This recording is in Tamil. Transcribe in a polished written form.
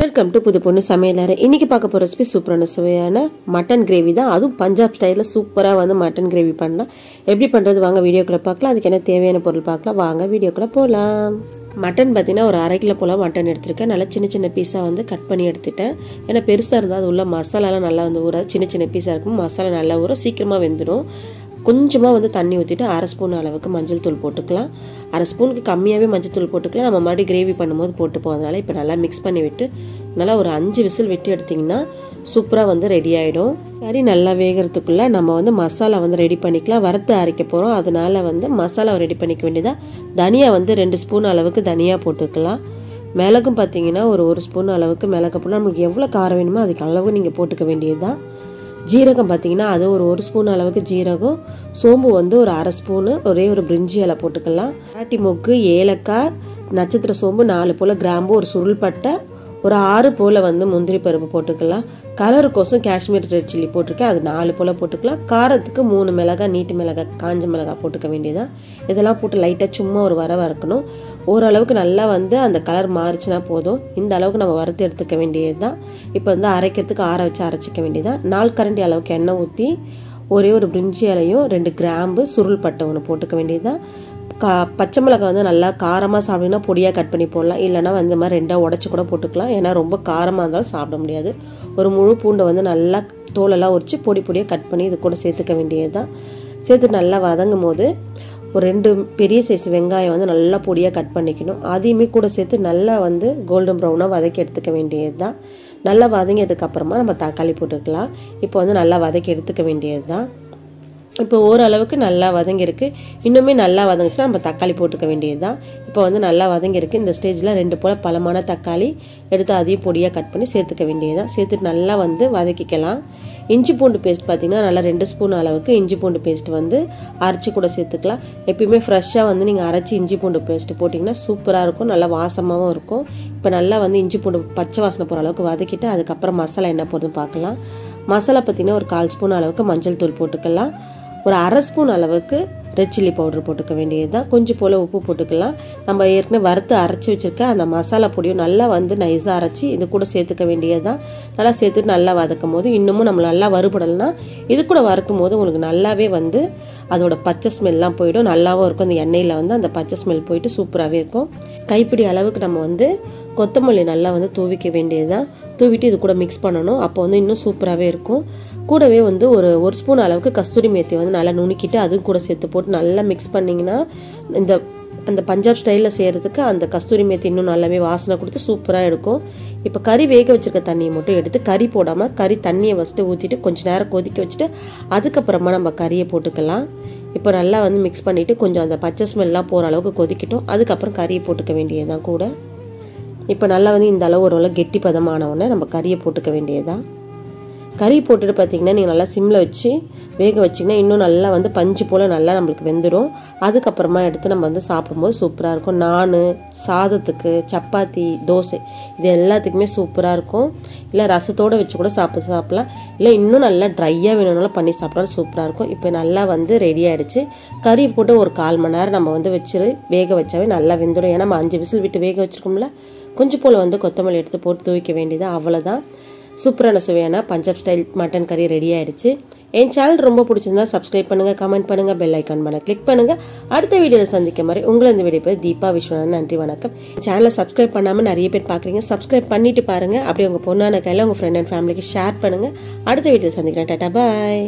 வெல்கம் டு புது பொண்ணு சமையலறை. இன்னைக்கு பார்க்க போகிற ரெசிபி சூப்பரான சுவையான மட்டன் கிரேவி தான். அதுவும் பஞ்சாப் ஸ்டைலில் சூப்பராக வந்து மட்டன் கிரேவி பண்ணலாம். எப்படி பண்ணுறது வாங்க வீடியோக்குள்ளே பார்க்கலாம். அதுக்கு என்ன தேவையான பொருள் பார்க்கலாம். வாங்க வீடியோக்குள்ளே போகலாம். மட்டன் பார்த்தீங்கன்னா ஒரு 1/2 கிலோ போல் மட்டன் எடுத்திருக்கேன். நல்லா சின்ன சின்ன பீஸாக வந்து கட் பண்ணி எடுத்துட்டேன். ஏன்னா பெருசாக இருந்தால் அது உள்ள மசாலாலாம் நல்லா வந்து ஊறாது. சின்ன சின்ன பீஸாக இருக்கும், மசாலா நல்லா ஊறும், சீக்கிரமாக வெந்துடும். கொஞ்சமாக வந்து தண்ணி ஊற்றிட்டு 1/2 ஸ்பூன் அளவுக்கு மஞ்சள் தூள் போட்டுக்கலாம். 1/2 ஸ்பூனுக்கு கம்மியாகவே மஞ்சள் தூள் போட்டுக்கலாம். நம்ம மறுபடியும் கிரேவி பண்ணும்போது போட்டுப்போம். அதனால் இப்போ நல்லா மிக்ஸ் பண்ணி விட்டு நல்லா ஒரு 5 விசில் விட்டு எடுத்திங்கன்னா சூப்பராக வந்து ரெடி ஆகிடும். கறி நல்லா வேகிறதுக்குள்ளே நம்ம வந்து மசாலா வந்து ரெடி பண்ணிக்கலாம். வறுத்து அரைக்க போகிறோம். அதனால் வந்து மசாலா ரெடி பண்ணிக்க வேண்டியதாக. தனியா வந்து 2 ஸ்பூன் அளவுக்கு தனியாக போட்டுக்கலாம். மிளகும் பார்த்தீங்கன்னா ஒரு ஸ்பூன் அளவுக்கு மிளகு போட்டு நம்மளுக்கு எவ்வளோ காரம் வேணுமோ அதுக்கு அளவு நீங்கள் போட்டுக்க வேண்டியது தான். ஜீரகம் பார்த்தீங்கன்னா அது ஒரு ஸ்பூன் அளவுக்கு ஜீரகம். சோம்பு வந்து ஒரு 1/2 ஸ்பூனு, ஒரு பிரிஞ்சி இலை போட்டுக்கலாம். மராட்டி மொக்கு, ஏலக்காய், நட்சத்திர சோம்பு 4 போல் கிராம்பு, ஒரு சுருள் பட்டை, ஒரு 6 போல் வந்து முந்திரி பருப்பு போட்டுக்கலாம். கலருக்கோசம் காஷ்மீர் ரெட் சில்லி போட்டிருக்கேன், அது 4 போல் போட்டுக்கலாம். காரத்துக்கு 3 மிளகாய், நீட்டு மிளகாய், காஞ்ச மிளகாய் போட்டுக்க வேண்டியதான். இதெல்லாம் போட்டு லைட்டாக சும்மா ஒரு வறுக்கணும். ஓரளவுக்கு நல்லா வந்து அந்த கலர் மாறிச்சுன்னா போதும். இந்த அளவுக்கு நம்ம வறுத்து எடுத்துக்க வேண்டியது தான். இப்போ வந்து அரைக்கிறதுக்கு ஆற வச்சு அரைச்சிக்க வேண்டியதான். 4 கரண்டி அளவுக்கு எண்ணெய் ஊற்றி ஒரு பிரிஞ்சி இலையும் 2 கிராம்பு, சுருள் பட்டை ஒன்று போட்டுக்க வேண்டியதுதான். பச்சை மிளகாய் வந்து நல்லா காரமாக சாப்பிட்டீங்கன்னா பொடியாக கட் பண்ணி போடலாம். இல்லைனா வந்து இந்த மாதிரி 2 உடச்சி கூட போட்டுக்கலாம். ஏன்னா ரொம்ப காரமாக இருந்தாலும் சாப்பிட முடியாது. ஒரு முழு பூண்டை வந்து நல்லா தோலெல்லாம் உரித்து பொடியாக கட் பண்ணி இது கூட சேர்த்துக்க வேண்டியது தான். சேர்த்து நல்லா வதங்கும் போது ஒரு 2 பெரிய சைஸ் வெங்காயம் வந்து நல்லா பொடியாக கட் பண்ணிக்கணும். அதையுமே கூட சேர்த்து நல்லா வந்து கோல்டன் ப்ரௌனாக வதக்கி எடுத்துக்க வேண்டியது தான். நல்லா வதங்கியதுக்கப்புறமா நம்ம தக்காளி போட்டுக்கலாம். இப்போ வந்து நல்லா வதக்கி எடுத்துக்க வேண்டியது தான். இப்போ ஓரளவுக்கு நல்லா வதங்கியிருக்கு. இன்னுமே நல்லா வதங்கிச்சுன்னா நம்ம தக்காளி போட்டுக்க வேண்டியது தான். இப்போ வந்து நல்லா வதங்கியிருக்கு. இந்த ஸ்டேஜில் 2 போல் பழமான தக்காளி எடுத்து அதையும் பொடியாக கட் பண்ணி சேர்த்துக்க வேண்டியது தான். சேர்த்துட்டு நல்லா வந்து வதக்கிக்கலாம். இஞ்சி பூண்டு பேஸ்ட் பார்த்திங்கன்னா நல்லா 2 ஸ்பூன் அளவுக்கு இஞ்சி பூண்டு பேஸ்ட் வந்து அரைச்சி கூட சேர்த்துக்கலாம். எப்பயுமே ஃப்ரெஷ்ஷாக வந்து நீங்கள் அரைச்சி இஞ்சி பூண்டு பேஸ்ட்டு போட்டிங்கன்னா சூப்பராக இருக்கும், நல்லா வாசமாகவும் இருக்கும். இப்போ நல்லா வந்து இஞ்சி பூண்டு பச்சை வாசனை போகிற அளவுக்கு வதக்கிட்டு அதுக்கப்புறம் மசாலா என்ன போடுறதுன்னு பார்க்கலாம். மசாலா பார்த்திங்கன்னா ஒரு 1/4 ஸ்பூன் அளவுக்கு மஞ்சள் தூள் போட்டுக்கலாம். ஒரு 1/2 ஸ்பூன் அளவுக்கு ரெட் சில்லி பவுடர் போட்டுக்க வேண்டியது தான். கொஞ்சம் போல் உப்பு போட்டுக்கலாம். நம்ம ஏற்கனவே வறுத்து அரைச்சி வச்சுருக்க அந்த மசாலா பொடியும் நல்லா வந்து நைஸாக அரைச்சி இது கூட சேர்த்துக்க வேண்டியது தான். நல்லா சேர்த்துட்டு நல்லா வதக்கும் போது இன்னமும் நம்ம நல்லா வறுபடலைன்னா இது கூட வறுக்கும் போது உங்களுக்கு நல்லாவே வந்து அதோட பச்சை ஸ்மெல்லாம் போயிடும், நல்லாவும் இருக்கும். அந்த எண்ணெயில் வந்து அந்த பச்சை ஸ்மெல் போயிட்டு சூப்பராகவே இருக்கும். கைப்பிடி அளவுக்கு நம்ம வந்து கொத்தமல்லி நல்லா வந்து தூவிக்க வேண்டியது தான். தூவிட்டு இது கூட மிக்ஸ் பண்ணணும். அப்போ வந்து இன்னும் சூப்பராகவே இருக்கும். கூடவே வந்து ஒரு ஸ்பூன் அளவுக்கு கஸ்தூரி மேத்தி வந்து நல்லா நுணுக்கிட்டு அதுவும் கூட சேர்த்து போட்டு நல்லா மிக்ஸ் பண்ணிங்கன்னா அந்த பஞ்சாப் ஸ்டைலில் செய்கிறதுக்கு அந்த கஸ்தூரி மேத்தி இன்னும் நல்லாவே வாசனை கொடுத்து சூப்பராக இருக்கும். இப்போ கறி வேக வச்சுருக்க தண்ணியை மட்டும் எடுத்து கறி போடாமல் கறி தண்ணியை ஃபஸ்ட்டு ஊற்றிட்டு கொஞ்சம் நேரம் கொதிக்க வச்சுட்டு அதுக்கப்புறமா நம்ம கறியை போட்டுக்கலாம். இப்போ நல்லா வந்து மிக்ஸ் பண்ணிவிட்டு கொஞ்சம் அந்த பச்சை ஸ்மெல்லாம் போகிற அளவுக்கு கொதிக்கட்டும். அதுக்கப்புறம் கறியை போட்டுக்க வேண்டியதுதான் கூட. இப்போ நல்லா வந்து இந்த அளவு ஓரளவு கெட்டி பதமானவுடனே நம்ம கறியை போட்டுக்க வேண்டியதுதான். கறி போட்டுட்டு பார்த்திங்கன்னா நீங்கள் நல்லா சிம்மில் வச்சு வேக வச்சிங்கன்னா இன்னும் நல்லா வந்து பஞ்சு போல் நல்லா நம்மளுக்கு வெந்துடும். அதுக்கப்புறமா எடுத்து நம்ம வந்து சாப்பிடும்போது சூப்பராக இருக்கும். நான் சாதத்துக்கு, சப்பாத்தி, தோசை இது எல்லாத்துக்குமே சூப்பராக இருக்கும். இல்லை ரசத்தோடு வச்சு கூட சாப்பிடலாம். இல்லை இன்னும் நல்லா ட்ரையாக வேணும்னாலும் பண்ணி சாப்பிட்டாலும் சூப்பராக இருக்கும். இப்போ நல்லா வந்து ரெடி ஆகிடுச்சு. கறி போட்டு ஒரு 1/4 மணி நேரம் நம்ம வந்து வேக வச்சாவே நல்லா வெந்துடும். ஏன்னா நம்ம 5 விசில் விட்டு வேக வச்சுருக்கோம்ல. கொஞ்சம் போல் வந்து கொத்தமல்லி எடுத்து போட்டு துவைக்க வேண்டியது, அவ்வளோதான். சூப்பரான சுவையான பஞ்சாப் ஸ்டைல் மட்டன் கறி ரெடி ஆகிடுச்சு. என் சேனல் ரொம்ப பிடிச்சிருந்தா சப்ஸ்கிரைப் பண்ணுங்கள், கமெண்ட் பண்ணுங்கள், பெல் ஐக்கான் பண்ண கிளிக் பண்ணுங்கள். அடுத்த வீடியோவில் சந்திக்க மாதிரி உங்களை இந்த வீடியோ பேர் தீபா விஸ்வநாதன். நன்றி, வணக்கம். சேனலை சப்ஸ்கிரைப் பண்ணாமல் நிறைய பேர் பார்க்குறீங்க. சப்ஸ்கிரைப் பண்ணிட்டு பாருங்கள். அப்படியே உங்கள் பொண்ணான கையில் உங்கள் ஃப்ரெண்ட் அண்ட் ஃபேமிலிக்கு ஷேர் பண்ணுங்கள். அடுத்த வீடியோவில் சந்திக்கிறேன். டாடா, பாய்.